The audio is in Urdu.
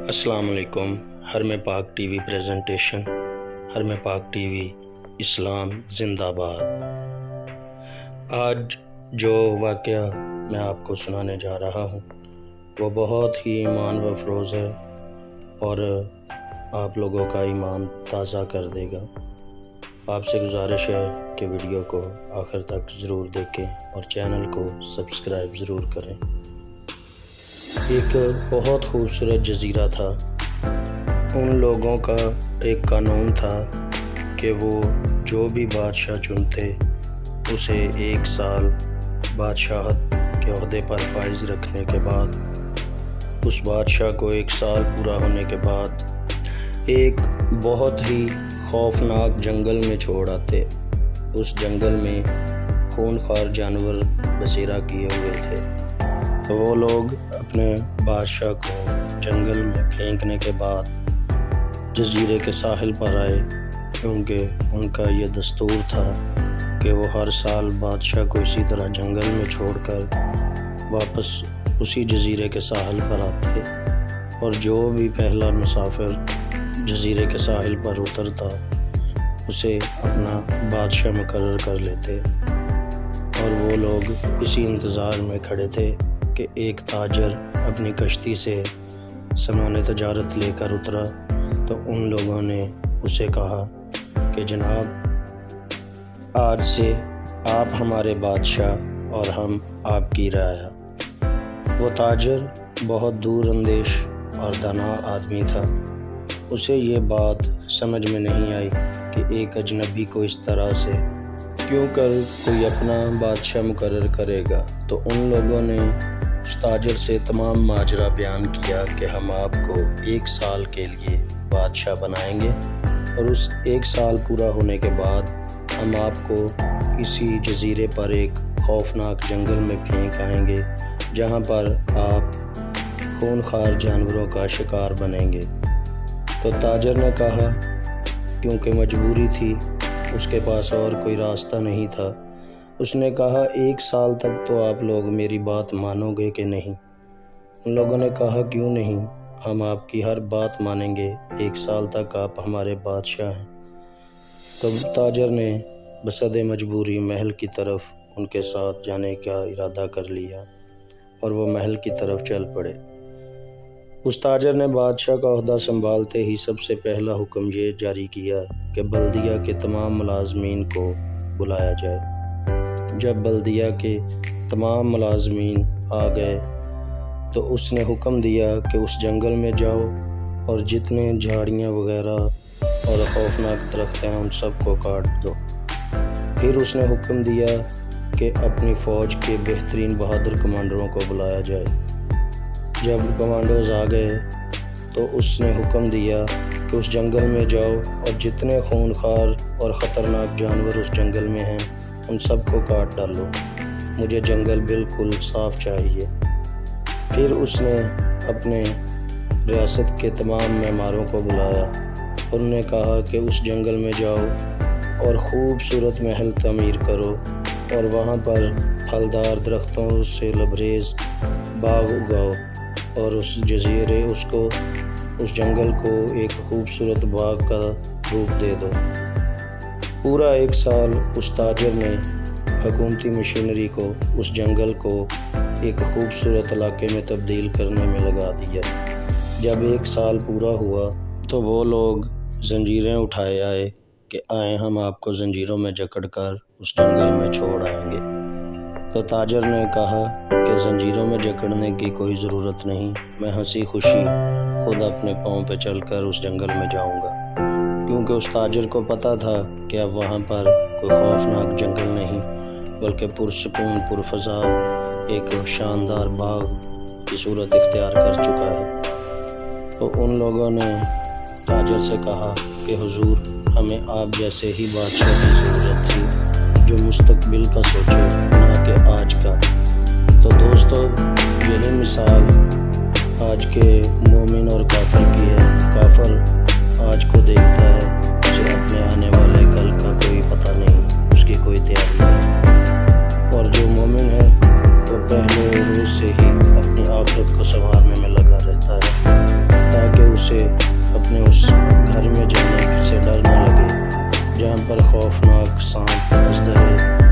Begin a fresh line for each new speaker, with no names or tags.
السلام علیکم۔ حرم پاک ٹی وی پریزنٹیشن، حرم پاک ٹی وی اسلام زندہ باد۔ آج جو واقعہ میں آپ کو سنانے جا رہا ہوں وہ بہت ہی ایمان و افروز ہے اور آپ لوگوں کا ایمان تازہ کر دے گا۔ آپ سے گزارش ہے کہ ویڈیو کو آخر تک ضرور دیکھیں اور چینل کو سبسکرائب ضرور کریں۔ ایک بہت خوبصورت جزیرہ تھا۔ ان لوگوں کا ایک قانون تھا کہ وہ جو بھی بادشاہ چنتے اسے 1 سال بادشاہت کے عہدے پر فائز رکھنے کے بعد اس بادشاہ کو 1 سال پورا ہونے کے بعد ایک بہت ہی خوفناک جنگل میں چھوڑ آتے۔ اس جنگل میں خونخوار جانور بسیرا کیے ہوئے تھے، تو وہ لوگ اپنے بادشاہ کو جنگل میں پھینکنے کے بعد جزیرے کے ساحل پر آئے، کیونکہ ان کا یہ دستور تھا کہ وہ ہر سال بادشاہ کو اسی طرح جنگل میں چھوڑ کر واپس اسی جزیرے کے ساحل پر آتے، اور جو بھی پہلا مسافر جزیرے کے ساحل پر اترتا اسے اپنا بادشاہ مقرر کر لیتے۔ اور وہ لوگ اسی انتظار میں کھڑے تھے کہ ایک تاجر اپنی کشتی سے سامان تجارت لے کر اترا، تو ان لوگوں نے اسے کہا کہ جناب، آج سے آپ ہمارے بادشاہ اور ہم آپ کی رعایا۔ وہ تاجر بہت دور اندیش اور دانا آدمی تھا۔ اسے یہ بات سمجھ میں نہیں آئی کہ ایک اجنبی کو اس طرح سے کیوں کر کوئی اپنا بادشاہ مقرر کرے گا۔ تو ان لوگوں نے اس تاجر سے تمام ماجرا بیان کیا کہ ہم آپ کو 1 سال کے لیے بادشاہ بنائیں گے، اور اس 1 سال پورا ہونے کے بعد ہم آپ کو اسی جزیرے پر ایک خوفناک جنگل میں پھینک آئیں گے، جہاں پر آپ خونخوار جانوروں کا شکار بنیں گے۔ تو تاجر نے کہا، کیونکہ مجبوری تھی، اس کے پاس اور کوئی راستہ نہیں تھا، اس نے کہا 1 سال تک تو آپ لوگ میری بات مانو گے کہ نہیں؟ ان لوگوں نے کہا، کیوں نہیں، ہم آپ کی ہر بات مانیں گے، 1 سال تک آپ ہمارے بادشاہ ہیں۔ تو تاجر نے بصد مجبوری محل کی طرف ان کے ساتھ جانے کا ارادہ کر لیا، اور وہ محل کی طرف چل پڑے۔ اس تاجر نے بادشاہ کا عہدہ سنبھالتے ہی سب سے پہلا حکم یہ جاری کیا کہ بلدیہ کے تمام ملازمین کو بلایا جائے۔ جب بلدیہ کے تمام ملازمین آ گئے تو اس نے حکم دیا کہ اس جنگل میں جاؤ اور جتنے جھاڑیاں وغیرہ اور خوفناک درخت ہیں ان سب کو کاٹ دو۔ پھر اس نے حکم دیا کہ اپنی فوج کے بہترین بہادر کمانڈروں کو بلایا جائے۔ جب کمانڈوز آ گئے تو اس نے حکم دیا کہ اس جنگل میں جاؤ اور جتنے خونخوار اور خطرناک جانور اس جنگل میں ہیں ان سب کو کاٹ ڈالو، مجھے جنگل بالکل صاف چاہیے۔ پھر اس نے اپنے ریاست کے تمام معماروں کو بلایا اور انہیں کہا کہ اس جنگل میں جاؤ اور خوبصورت محل تعمیر کرو، اور وہاں پر پھلدار درختوں سے لبریز باغ اگاؤ، اور اس جنگل کو ایک خوبصورت باغ کا روپ دے دو۔ پورا 1 سال اس تاجر نے حکومتی مشینری کو اس جنگل کو ایک خوبصورت علاقے میں تبدیل کرنے میں لگا دیا۔ جب 1 سال پورا ہوا تو وہ لوگ زنجیریں اٹھائے آئے کہ آئیں ہم آپ کو زنجیروں میں جکڑ کر اس جنگل میں چھوڑ آئیں گے۔ تو تاجر نے کہا کہ زنجیروں میں جکڑنے کی کوئی ضرورت نہیں، میں ہنسی خوشی خود اپنے پاؤں پہ چل کر اس جنگل میں جاؤں گا، کیونکہ اس تاجر کو پتہ تھا کہ اب وہاں پر کوئی خوفناک جنگل نہیں بلکہ پرسکون پرفضا ایک شاندار باغ کی صورت اختیار کر چکا ہے۔ تو ان لوگوں نے تاجر سے کہا کہ حضور، ہمیں آپ جیسے ہی بادشاہ کی ضرورت تھی جو مستقبل کا سوچے نہ کہ آج کا۔ تو دوستو، یہی مثال آج کے مومن اور کافر کی ہے۔ کافر آج کو دیکھتا ہے، اسے اپنے آنے والے کل کا کوئی پتہ نہیں، اس کی کوئی تیاری نہیں، اور جو مومن ہے وہ پہلے روز سے ہی اپنی آخرت کو سنوارنے میں لگا رہتا ہے، تاکہ اسے اپنے اس گھر میں جانے سے ڈر نہ لگے جہاں پر خوفناک سانپ اژدہے